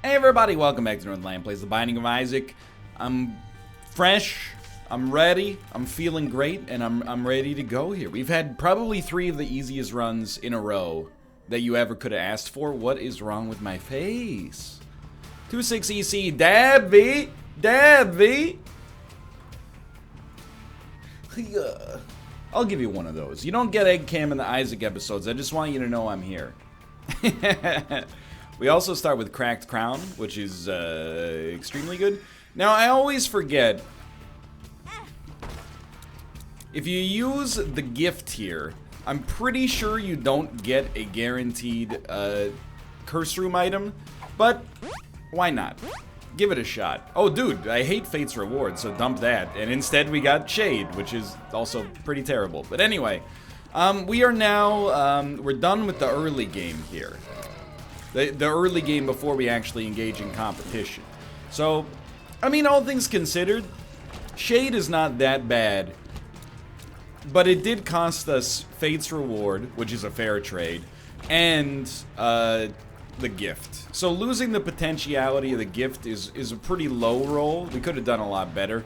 Hey everybody, welcome back to Northernlion Plays The Binding of Isaac. I'm fresh, I'm ready, I'm feeling great, and I'm ready to go here. We've had probably 3 of the easiest runs in a row that you ever could have asked for. What is wrong with my face? 26 EC, Dabby! Dabby! I'll give you one of those. You don't get egg cam in the Isaac episodes, I just want you to know I'm here. We also start with Cracked Crown, which is extremely good. Now, I always forget, if you use the gift here, I'm pretty sure you don't get a guaranteed curse room item, but why not? Give it a shot. Oh, dude, I hate Fate's Reward, so dump that. And instead we got Shade, which is also pretty terrible. But anyway, we are now, we're done with the early game here. The early game before we actually engage in competition. So, I mean, all things considered, Shade is not that bad. But it did cost us Fate's Reward, which is a fair trade, and the gift. So losing the potentiality of the gift is a pretty low roll. We could have done a lot better.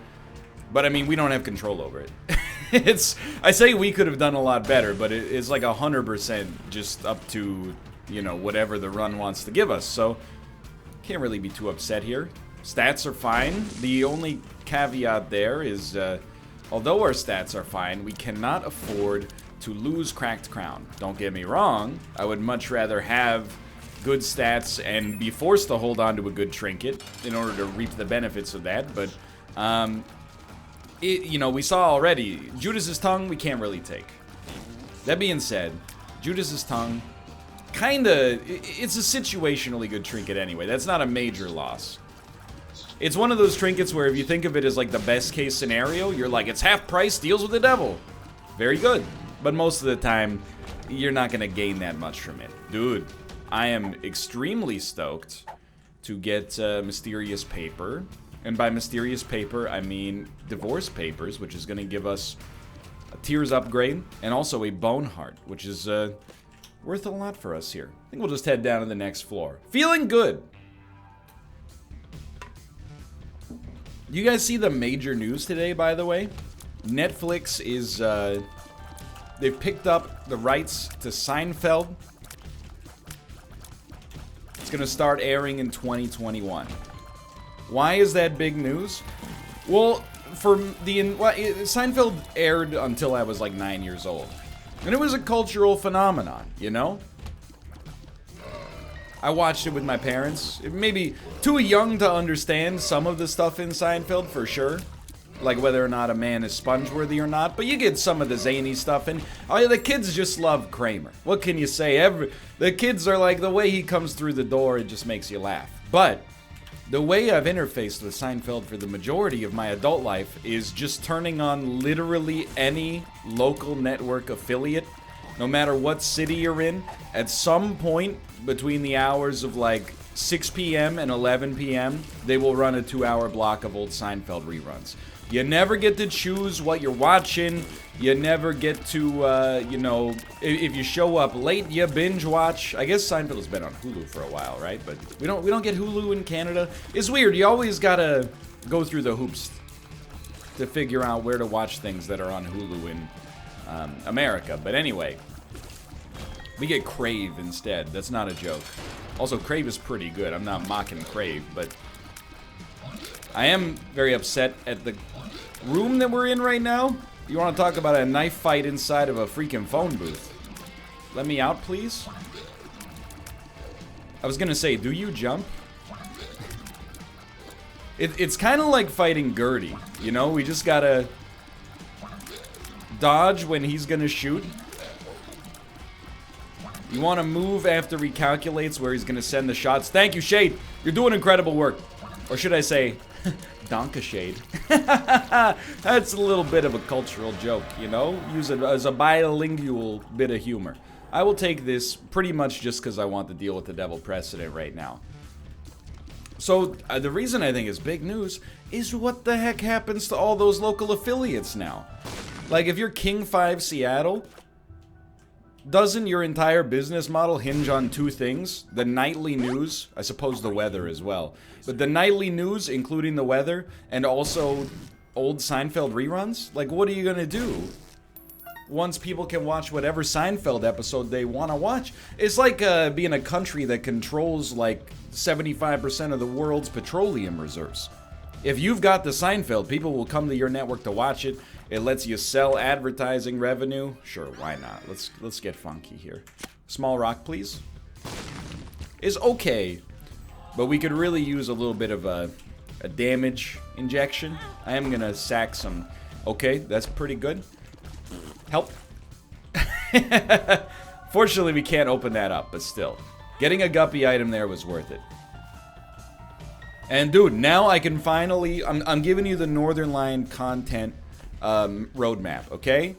But, I mean, we don't have control over it. I say we could have done a lot better, but it's like 100% just up to, you know, whatever the run wants to give us. So, can't really be too upset here. Stats are fine. The only caveat there is, although our stats are fine, we cannot afford to lose Cracked Crown. Don't get me wrong, I would much rather have good stats and be forced to hold on to a good trinket in order to reap the benefits of that, but, you know, we saw already, Judas's Tongue we can't really take. That being said, Judas's Tongue, kinda, it's a situationally good trinket anyway. That's not a major loss. It's one of those trinkets where if you think of it as like the best case scenario, you're like, it's half price, deals with the devil. Very good. But most of the time, you're not gonna gain that much from it. Dude, I am extremely stoked to get Mysterious Paper. And by Mysterious Paper, I mean Divorce Papers, which is gonna give us a Tears upgrade, and also a Bone Heart, which is worth a lot for us here. I think we'll just head down to the next floor. Feeling good. You guys see the major news today, by the way? Netflix is, they've picked up the rights to Seinfeld. It's gonna start airing in 2021. Why is that big news? Well, Seinfeld aired until I was like 9 years old. And it was a cultural phenomenon, you know? I watched it with my parents. Maybe too young to understand some of the stuff in Seinfeld, for sure. Like whether or not a man is sponge-worthy or not. But you get some of the zany stuff, and the kids just love Kramer. What can you say? The kids are like, the way he comes through the door, it just makes you laugh. But the way I've interfaced with Seinfeld for the majority of my adult life is just turning on literally any local network affiliate, no matter what city you're in. At some point between the hours of like 6 p.m. and 11 p.m., they will run a 2-hour block of old Seinfeld reruns. You never get to choose what you're watching. You never get to, you know, if you show up late, you binge watch. I guess Seinfeld has been on Hulu for a while, right? But we don't get Hulu in Canada. It's weird. You always gotta go through the hoops to figure out where to watch things that are on Hulu in America. But anyway, we get Crave instead. That's not a joke. Also, Crave is pretty good. I'm not mocking Crave, but I am very upset at the room that we're in right now. You want to talk about a knife fight inside of a freaking phone booth? Let me out, please. I was gonna say, do you jump? It's kind of like fighting Gertie, you know? We just gotta dodge when he's gonna shoot. You want to move after he calculates where he's gonna send the shots. Thank you, Shade. You're doing incredible work. Or should I say, Donka Shade. That's a little bit of a cultural joke, you know? Use it as a bilingual bit of humor. I will take this pretty much just because I want to deal with the devil precedent right now. So, the reason I think it's big news is what the heck happens to all those local affiliates now? Like, if you're King 5 Seattle, Doesn't your entire business model hinge on two things? The nightly news, I suppose the weather as well, but the nightly news, including the weather, and also old Seinfeld reruns? Like, what are you gonna do once people can watch whatever Seinfeld episode they want to watch? It's like being a country that controls like 75% of the world's petroleum reserves. If you've got the Seinfeld, people will come to your network to watch it. It lets you sell advertising revenue. Sure, why not? Let's get funky here. Small rock, please. Is okay, but we could really use a little bit of a damage injection. I am gonna sack some. Okay, that's pretty good. Help. Fortunately, we can't open that up, but still. Getting a guppy item there was worth it. And dude, now I can finally, I'm giving you the Northernlion content roadmap, okay?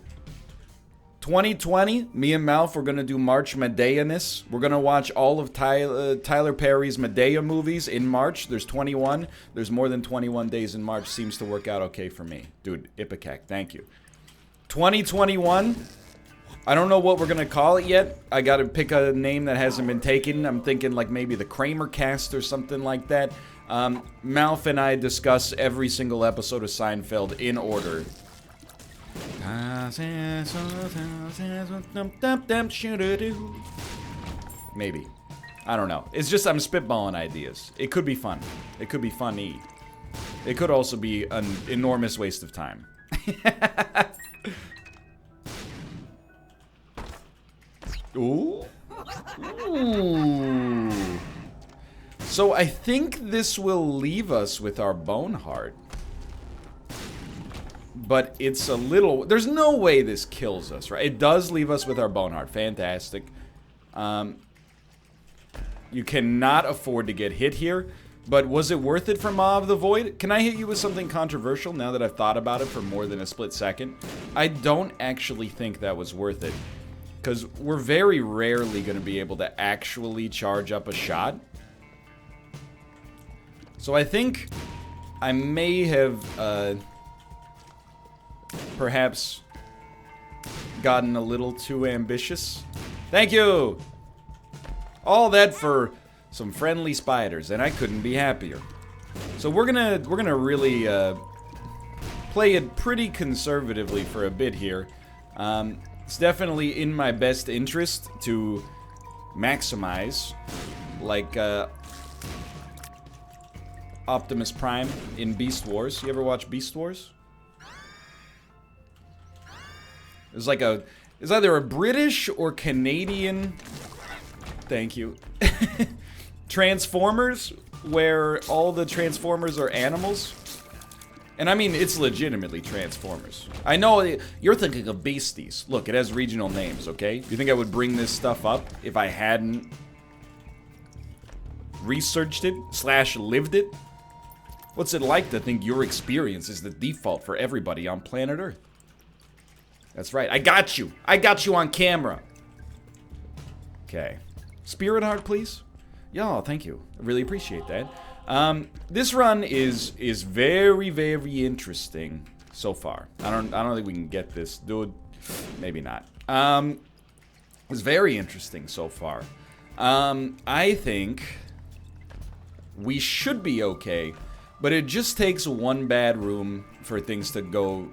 2020, me and Malf, we're gonna do March Medea-ness. We're gonna watch all of Tyler Perry's Medea movies in March. There's 21. There's more than 21 days in March. Seems to work out okay for me. Dude, Ipecac, thank you. 2021, I don't know what we're gonna call it yet. I gotta pick a name that hasn't been taken. I'm thinking like maybe the Kramer Cast or something like that. Malf and I discuss every single episode of Seinfeld in order. Maybe. I don't know. It's just I'm spitballing ideas. It could be fun. It could be funny. It could also be an enormous waste of time. Ooh. Ooh. So I think this will leave us with our bone heart. But it's a little... There's no way this kills us, right? It does leave us with our bone heart. Fantastic. You cannot afford to get hit here. But was it worth it for Maw of the Void? Can I hit you with something controversial now that I've thought about it for more than a split second? I don't actually think that was worth it. Because we're very rarely going to be able to actually charge up a shot. So I think I may have perhaps gotten a little too ambitious. Thank you! All that for some friendly spiders, and I couldn't be happier. So we're gonna really play it pretty conservatively for a bit here. It's definitely in my best interest to maximize, like Optimus Prime in Beast Wars. You ever watch Beast Wars? It's like it's either a British or Canadian, thank you, Transformers, where all the Transformers are animals. And I mean, it's legitimately Transformers. I know you're thinking of Beasties. Look, it has regional names, okay? You think I would bring this stuff up if I hadn't researched it / lived it? What's it like to think your experience is the default for everybody on planet Earth? That's right. I got you. I got you on camera. Okay. Spirit Heart, please. Y'all, thank you. I really appreciate that. This run is very, very interesting so far. I don't think we can get this, dude. Maybe not. It's very interesting so far. I think we should be okay, but it just takes one bad room for things to go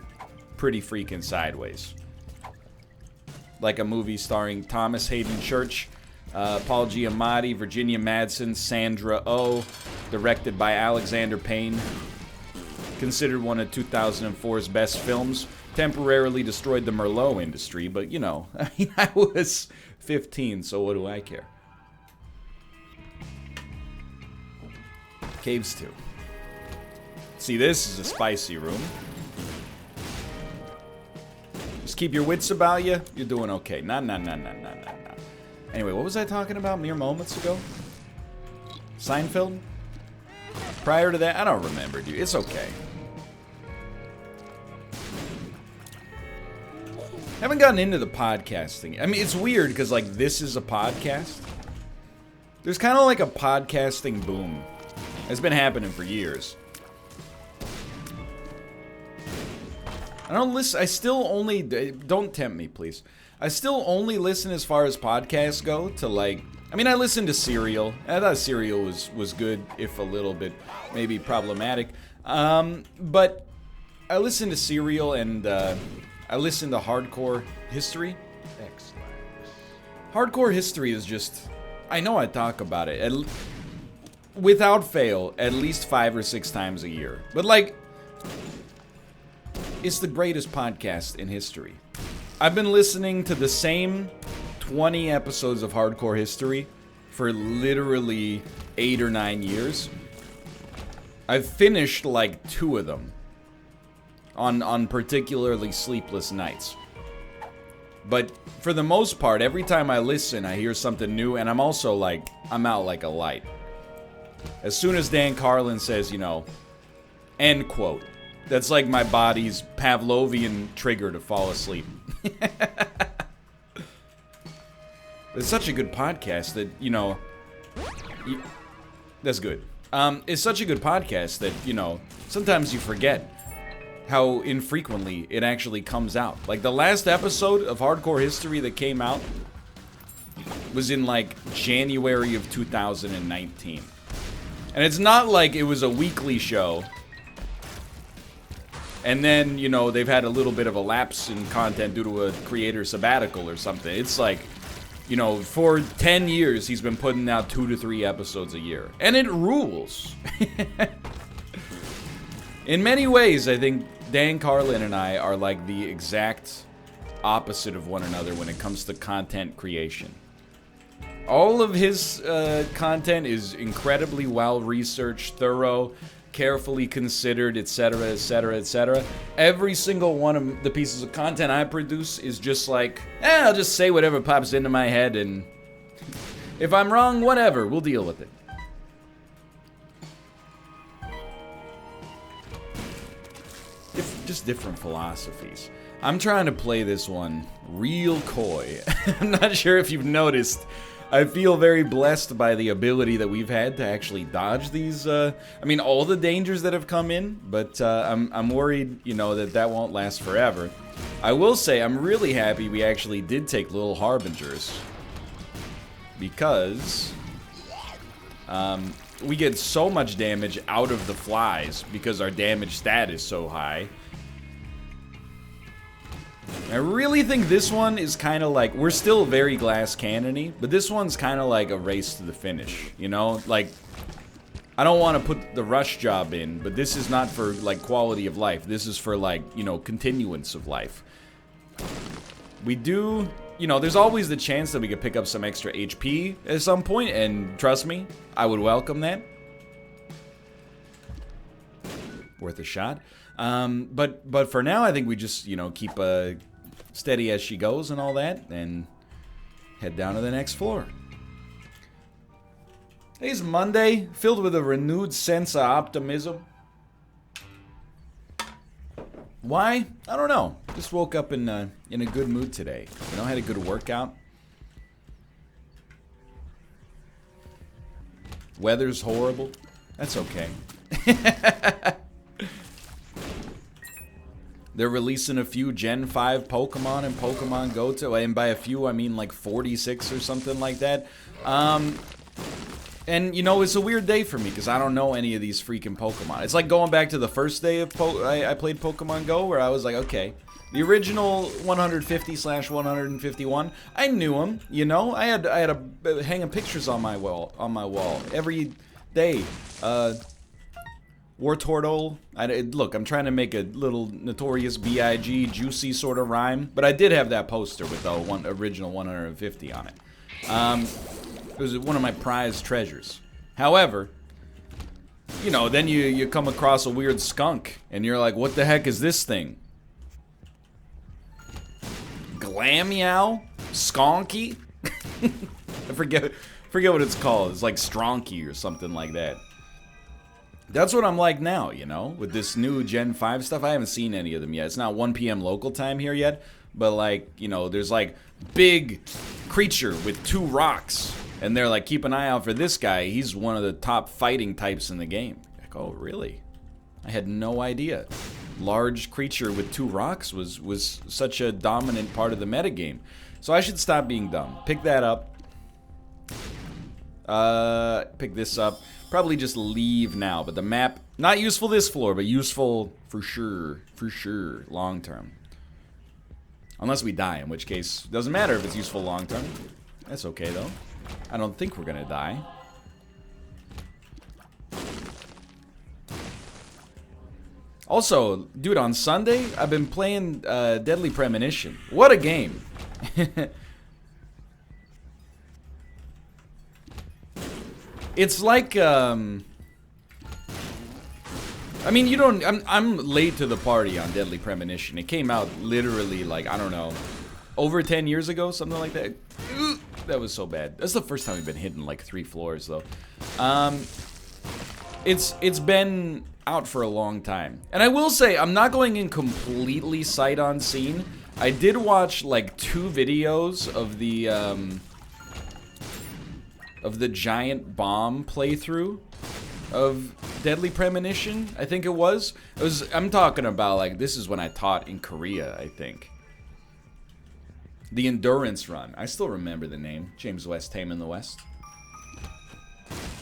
pretty freaking sideways. Like a movie starring Thomas Hayden Church, Paul Giamatti, Virginia Madsen, Sandra Oh, directed by Alexander Payne. Considered one of 2004's best films. Temporarily destroyed the Merlot industry, but you know, I mean, I was 15, so what do I care? Caves 2. See, this is a spicy room. Just keep your wits about you. You're doing okay. Nah. Anyway, what was I talking about mere moments ago? Seinfeld? Prior to that? I don't remember, dude. It's okay. Haven't gotten into the podcasting. I mean, it's weird because, like, this is a podcast. There's kind of like a podcasting boom. It's been happening for years. I don't listen. I still only... Don't tempt me, please. I still only listen as far as podcasts go to like, I mean, I listened to Serial. I thought Serial was good, if a little bit maybe problematic. But I listened to Serial and I listened to Hardcore History. Hardcore History is just, I know I talk about it without fail at least 5 or 6 times a year. But like, it's the greatest podcast in history. I've been listening to the same 20 episodes of Hardcore History for literally 8 or 9 years. I've finished like 2 of them on particularly sleepless nights. But for the most part, every time I listen, I hear something new, and I'm also like, I'm out like a light. As soon as Dan Carlin says, you know, end quote, that's like my body's Pavlovian trigger to fall asleep. It's such a good podcast that, you know, that's good. It's such a good podcast that, you know, sometimes you forget how infrequently it actually comes out. Like, the last episode of Hardcore History that came out was in, like, January of 2019. And it's not like it was a weekly show, and then, you know, they've had a little bit of a lapse in content due to a creator sabbatical or something. It's like, you know, for 10 years, he's been putting out 2 to 3 episodes a year. And it rules. In many ways, I think Dan Carlin and I are like the exact opposite of one another when it comes to content creation. All of his content is incredibly well-researched, thorough, carefully considered, etc., etc., etc. Every single one of the pieces of content I produce is just like, I'll just say whatever pops into my head, and if I'm wrong, whatever, we'll deal with it. Just different philosophies. I'm trying to play this one real coy. I'm not sure if you've noticed. I feel very blessed by the ability that we've had to actually dodge these, I mean, all the dangers that have come in, but I'm worried, you know, that won't last forever. I will say I'm really happy we actually did take Little Harbingers, because we get so much damage out of the flies because our damage stat is so high. I really think this one is kind of like, we're still very glass cannon-y, but this one's kind of like a race to the finish, you know? Like, I don't want to put the rush job in, but this is not for, like, quality of life. This is for, like, you know, continuance of life. We do, you know, there's always the chance that we could pick up some extra HP at some point, and trust me, I would welcome that. Worth a shot. But for now, I think we just, you know, keep steady as she goes and all that, and head down to the next floor. Today's Monday, filled with a renewed sense of optimism. Why? I don't know. Just woke up in a good mood today. You know, had a good workout. Weather's horrible. That's okay. They're releasing a few Gen 5 Pokemon in Pokemon Go, and by a few, I mean like 46 or something like that. And, you know, it's a weird day for me, because I don't know any of these freaking Pokemon. It's like going back to the first day of I played Pokemon Go, where I was like, okay, the original 150/151, I knew them, you know? I had a hanging pictures on my wall every day. Wartortle. Look, I'm trying to make a little Notorious B.I.G. juicy sort of rhyme, but I did have that poster with the original 150 on it. It was one of my prized treasures. However, you know, then you come across a weird skunk, and you're like, what the heck is this thing? Glameow? Skonky? I forget what it's called. It's like Stronky or something like that. That's what I'm like now, you know, with this new Gen 5 stuff. I haven't seen any of them yet. It's not 1 p.m. local time here yet, but, like, you know, there's, like, big creature with 2 rocks, and they're like, keep an eye out for this guy. He's one of the top fighting types in the game. Like, oh, really? I had no idea. Large creature with 2 rocks was such a dominant part of the metagame. So I should stop being dumb. Pick that up. Pick this up. Probably just leave now. But the map, not useful this floor, but useful for sure. For sure. Long term. Unless we die, in which case, doesn't matter if it's useful long term. That's okay, though. I don't think we're gonna die. Also, dude, on Sunday, I've been playing Deadly Premonition. What a game. It's like, I mean, you don't, I'm late to the party on Deadly Premonition. It came out literally, like, I don't know, over 10 years ago, something like that. That was so bad. That's the first time we've been hitting, like, 3 floors, though. It's been out for a long time. And I will say, I'm not going in completely sight unseen. I did watch, like, 2 videos of the giant bomb playthrough of Deadly Premonition, I think it was. I'm talking about, like, this is when I taught in Korea, I think. The Endurance Run. I still remember the name. James West, Tame in the West.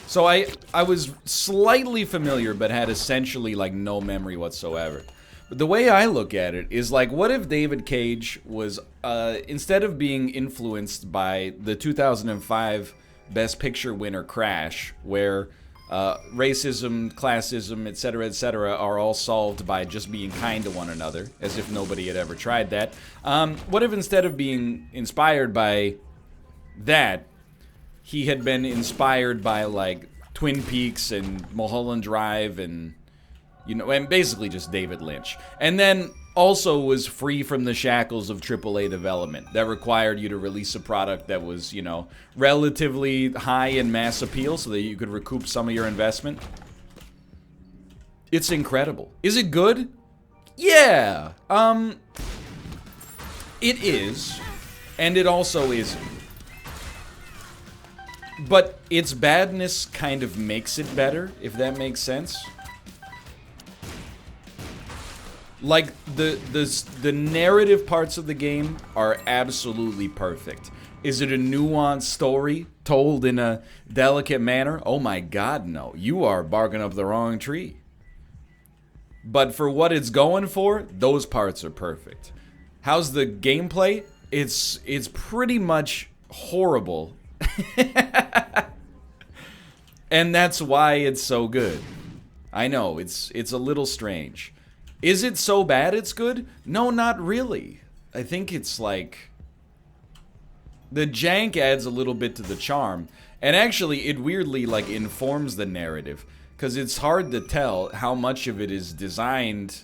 So I was slightly familiar, but had essentially, like, no memory whatsoever. But the way I look at it is, like, what if David Cage was, instead of being influenced by the 2005 Best Picture winner Crash, where racism, classism, etc., are all solved by just being kind to one another, as if nobody had ever tried that. What if instead of being inspired by that, he had been inspired by, like, Twin Peaks and Mulholland Drive and, you know, and basically just David Lynch. And then also was free from the shackles of AAA development that required you to release a product that was, you know, relatively high in mass appeal so that you could recoup some of your investment. It's incredible. Is it good? Yeah. It is. And it also isn't. But its badness kind of makes it better, if that makes sense. Like, the narrative parts of the game are absolutely perfect. Is it a nuanced story told in a delicate manner? Oh my god, no. You are barking up the wrong tree. But for what it's going for, those parts are perfect. How's the gameplay? It's pretty much horrible. And that's why it's so good. I know, it's a little strange. Is it so bad it's good? No, not really. I think it's like, the jank adds a little bit to the charm. And actually, it weirdly, like, informs the narrative. Because it's hard to tell how much of it is designed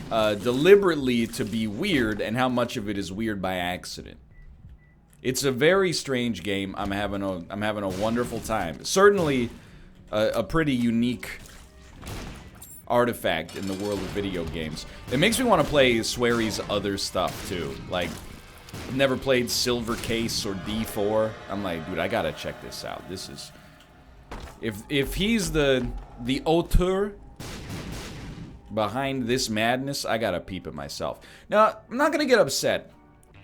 deliberately to be weird and how much of it is weird by accident. It's a very strange game. I'm having a wonderful time. Certainly a pretty unique artifact in the world of video games. It makes me want to play Swery's other stuff too. Like, I've never played Silver Case or D4. I'm like, dude, I gotta check this out. This is, if he's the auteur behind this madness, I gotta peep it myself. Now, I'm not gonna get upset.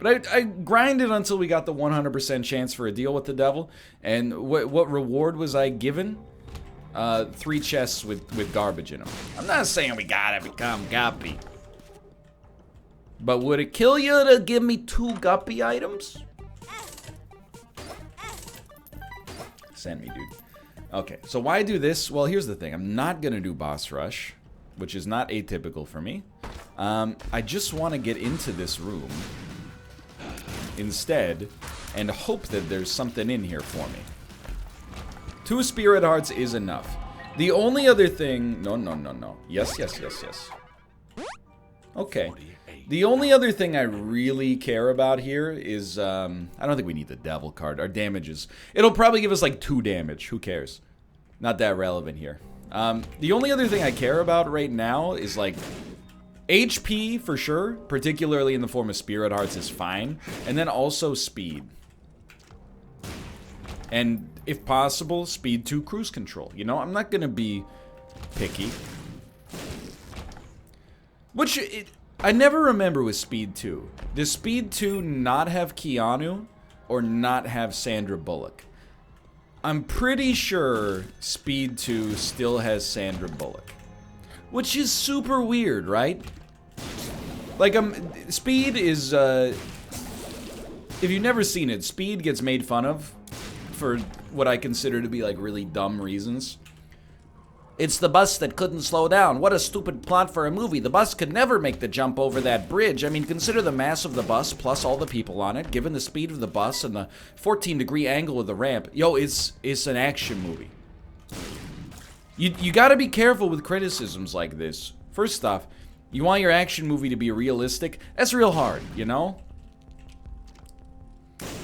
But I grinded until we got the 100% chance for a deal with the devil. And what reward was I given? 3 chests with garbage in them. I'm not saying we gotta become guppy. But would it kill you to give me 2 guppy items? Send me, dude. Okay, so why do this? Well, here's the thing. I'm not gonna do boss rush, which is not atypical for me. I just want to get into this room instead and hope that there's something in here for me. 2 spirit hearts is enough. The only other thing... No. Yes. Okay. The only other thing I really care about here is... I don't think we need the devil card. Our damages. It'll probably give us like 2 damage. Who cares? Not that relevant here. The only other thing I care about right now is like... HP for sure, particularly in the form of spirit hearts, is fine. And then also speed. And if possible, speed 2 cruise control. You know, I'm not gonna be picky. Which, I never remember with Speed 2. Does Speed 2 not have Keanu or not have Sandra Bullock? I'm pretty sure Speed 2 still has Sandra Bullock. Which is super weird, right? Like, Speed is, if you've never seen it, Speed gets made fun of for what I consider to be, like, really dumb reasons. It's the bus that couldn't slow down. What a stupid plot for a movie. The bus could never make the jump over that bridge. I mean, consider the mass of the bus plus all the people on it, given the speed of the bus and the 14-degree angle of the ramp. Yo, it's an action movie. You gotta be careful with criticisms like this. First off, you want your action movie to be realistic? That's real hard, you know?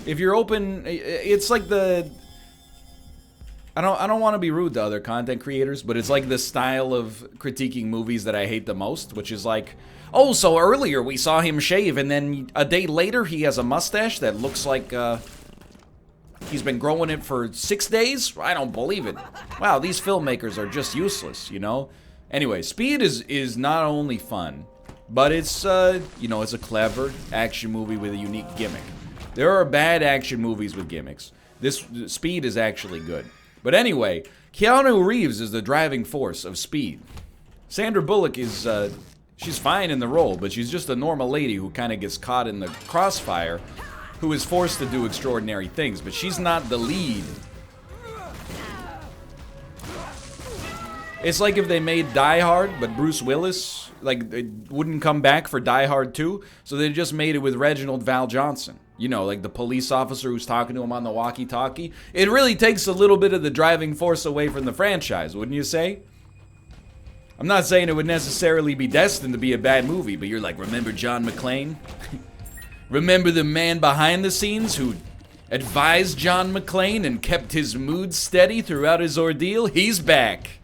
If you're open, it's like the... I don't want to be rude to other content creators, but it's like the style of critiquing movies that I hate the most, which is like, oh, so earlier we saw him shave, and then a day later he has a mustache that looks like he's been growing it for 6 days? I don't believe it. Wow, these filmmakers are just useless, you know? Anyway, Speed is not only fun, but it's, you know, it's a clever action movie with a unique gimmick. There are bad action movies with gimmicks. This Speed is actually good. But anyway, Keanu Reeves is the driving force of Speed. Sandra Bullock is, she's fine in the role, but she's just a normal lady who kind of gets caught in the crossfire, who is forced to do extraordinary things, but she's not the lead. It's like if they made Die Hard, but Bruce Willis, like, it wouldn't come back for Die Hard 2, so they just made it with Reginald Val Johnson. You know, like the police officer who's talking to him on the walkie-talkie. It really takes a little bit of the driving force away from the franchise, wouldn't you say? I'm not saying it would necessarily be destined to be a bad movie, but you're like, remember John McClane? Remember the man behind the scenes who advised John McClane and kept his mood steady throughout his ordeal? He's back.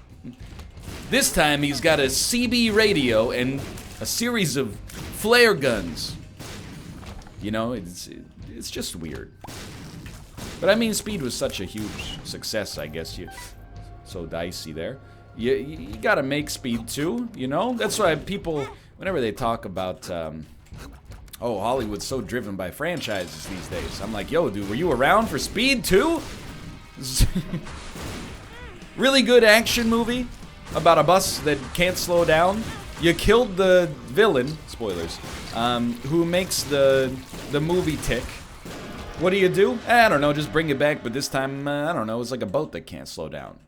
This time he's got a CB radio and a series of flare guns. You know, it's just weird. But I mean, Speed was such a huge success, I guess. So dicey there. You gotta make Speed 2, you know? That's why people, whenever they talk about, oh, Hollywood's so driven by franchises these days. I'm like, yo, dude, were you around for Speed 2? Really good action movie about a bus that can't slow down. You killed the villain, spoilers, who makes the movie tick. What do? I don't know, just bring it back, but this time, I don't know, it's like a boat that can't slow down.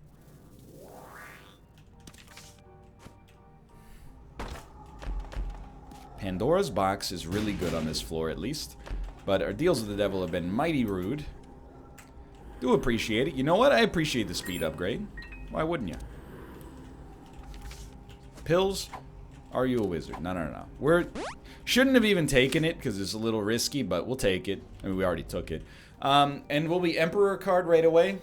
Pandora's box is really good on this floor, at least, but our deals with the devil have been mighty rude. Do appreciate it. You know what? I appreciate the speed upgrade. Why wouldn't you? Pills? Are you a wizard? No. Shouldn't have even taken it because it's a little risky, but we'll take it. I mean, we already took it. And will we Emperor card right away?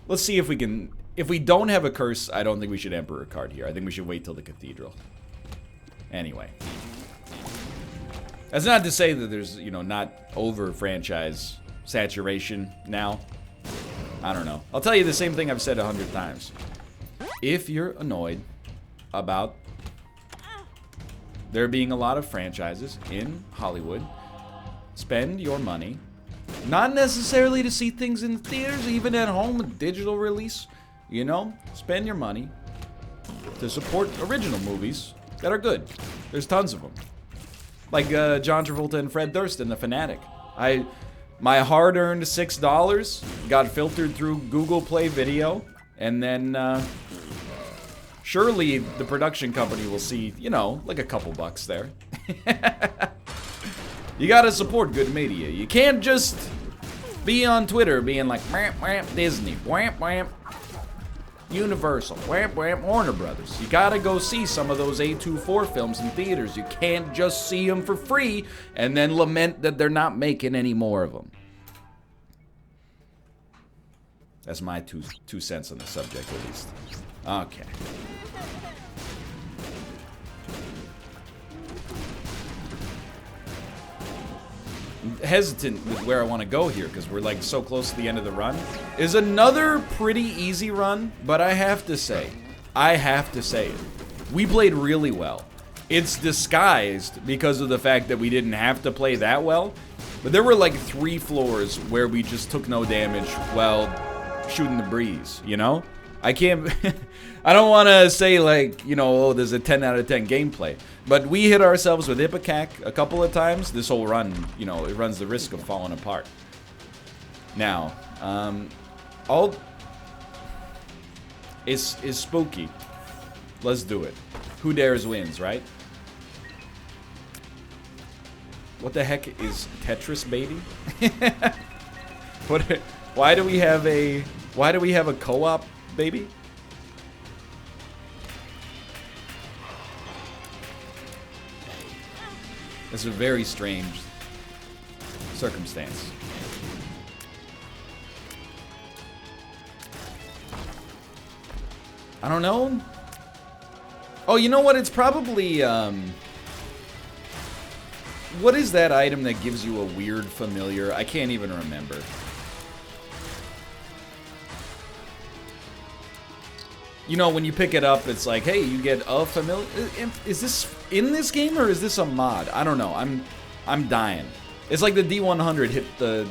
Let's see if we can... If we don't have a curse, I don't think we should Emperor card here. I think we should wait till the Cathedral. Anyway. That's not to say that there's, you know, not over franchise saturation now. I don't know. I'll tell you the same thing I've said 100 times. If you're annoyed about there being a lot of franchises in Hollywood, spend your money, not necessarily to see things in theaters, even at home with digital release, you know, spend your money to support original movies that are good. There's tons of them. Like John Travolta and Fred Durst in The Fanatic. My hard-earned $6 got filtered through Google Play Video, and then surely the production company will see, you know, like a couple bucks there. You gotta support good media. You can't just be on Twitter being like, wham, wham, Disney, wham, wham, Universal, wham, wham, Warner Brothers. You gotta go see some of those A24 films in theaters. You can't just see them for free and then lament that they're not making any more of them. That's my two cents on the subject, at least. Okay. Hesitant with where I want to go here because we're like so close to the end of the run. Is another pretty easy run, but I have to say it. We played really well. It's disguised because of the fact that we didn't have to play that well. But there were like 3 floors where we just took no damage while shooting the breeze, you know? I can't... I don't want to say like, you know, oh, there's a 10 out of 10 gameplay. But we hit ourselves with Ipecac a couple of times. This whole run, you know, it runs the risk of falling apart. Now, is spooky. Let's do it. Who dares wins, right? What the heck is Tetris, baby? Why do we have a co-op, baby? It's a very strange circumstance. I don't know. Oh, you know what? It's probably, what is that item that gives you a weird familiar? I can't even remember. You know, when you pick it up, it's like, hey, you get a familiar. Is this in this game or is this a mod? I don't know. I'm dying. It's like the D100 hit the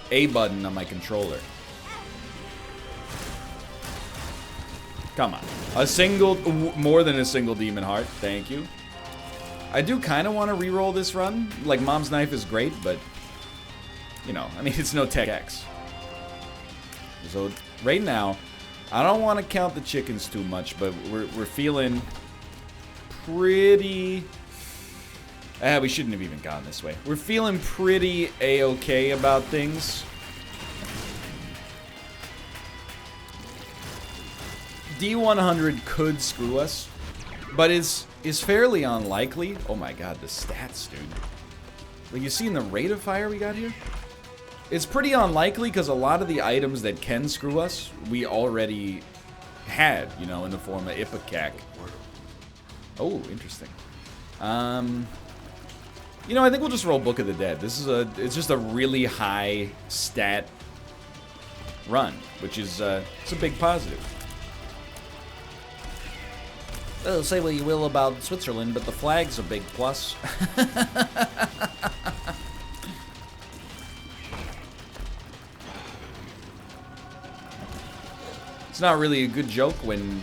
A button on my controller. Come on. A single, more than a single demon heart. Thank you. I do kind of want to re-roll this run. Like, Mom's Knife is great, but, you know, I mean, it's no Tech X. So, right now, I don't want to count the chickens too much, but we're feeling pretty... we shouldn't have even gone this way. We're feeling pretty A-okay about things. D100 could screw us, but is fairly unlikely. Oh my god, the stats, dude. Like, you seen the rate of fire we got here? It's pretty unlikely because a lot of the items that can screw us, we already had, you know, in the form of Ipecac. Oh, interesting. You know, I think we'll just roll Book of the Dead. It's just a really high stat run, which is, it's a big positive. Oh, say what you will about Switzerland, but the flag's a big plus. It's not really a good joke when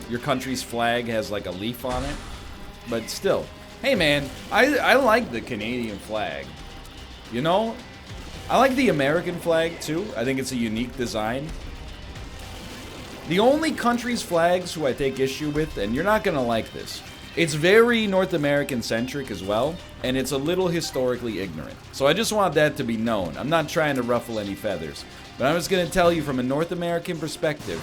your country's flag has like a leaf on it, but still. Hey man, I like the Canadian flag. You know, I like the American flag too. I think it's a unique design. The only country's flags who I take issue with, and you're not gonna like this, it's very North American centric as well, and it's a little historically ignorant. So I just want that to be known. I'm not trying to ruffle any feathers, but I'm just gonna tell you from a North American perspective,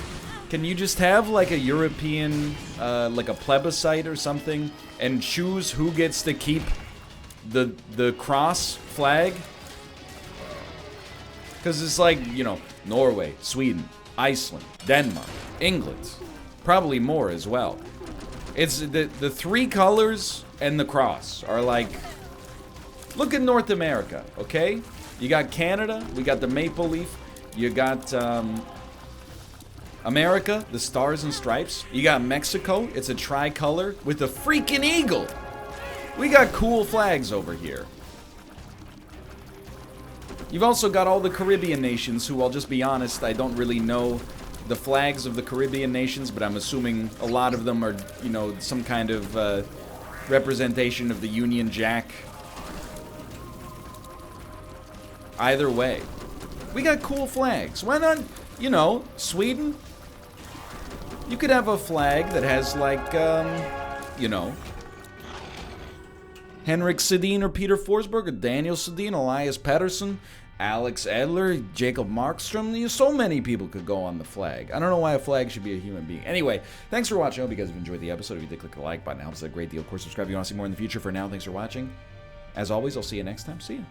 can you just have like a European, like a plebiscite or something, and choose who gets to keep the cross flag? Because it's like, you know, Norway, Sweden, Iceland, Denmark, England, probably more as well. It's the 3 colors and the cross are like, look at North America, okay? You got Canada, we got the maple leaf, you got America, the stars and stripes, you got Mexico, it's a tricolor with a freaking eagle. We got cool flags over here. You've also got all the Caribbean nations who, I'll just be honest, I don't really know the flags of the Caribbean nations, but I'm assuming a lot of them are, you know, some kind of representation of the Union Jack. Either way, we got cool flags. Why not, you know, Sweden? You could have a flag that has, like, you know, Henrik Sedin or Peter Forsberg or Daniel Sedin, Elias Pettersson, Alex Edler, Jacob Markstrom. So many people could go on the flag. I don't know why a flag should be a human being. Anyway, thanks for watching. I hope you guys have enjoyed the episode. If you did, click the like button. It helps a great deal. Of course, subscribe if you want to see more in the future. For now, thanks for watching. As always, I'll see you next time. See you.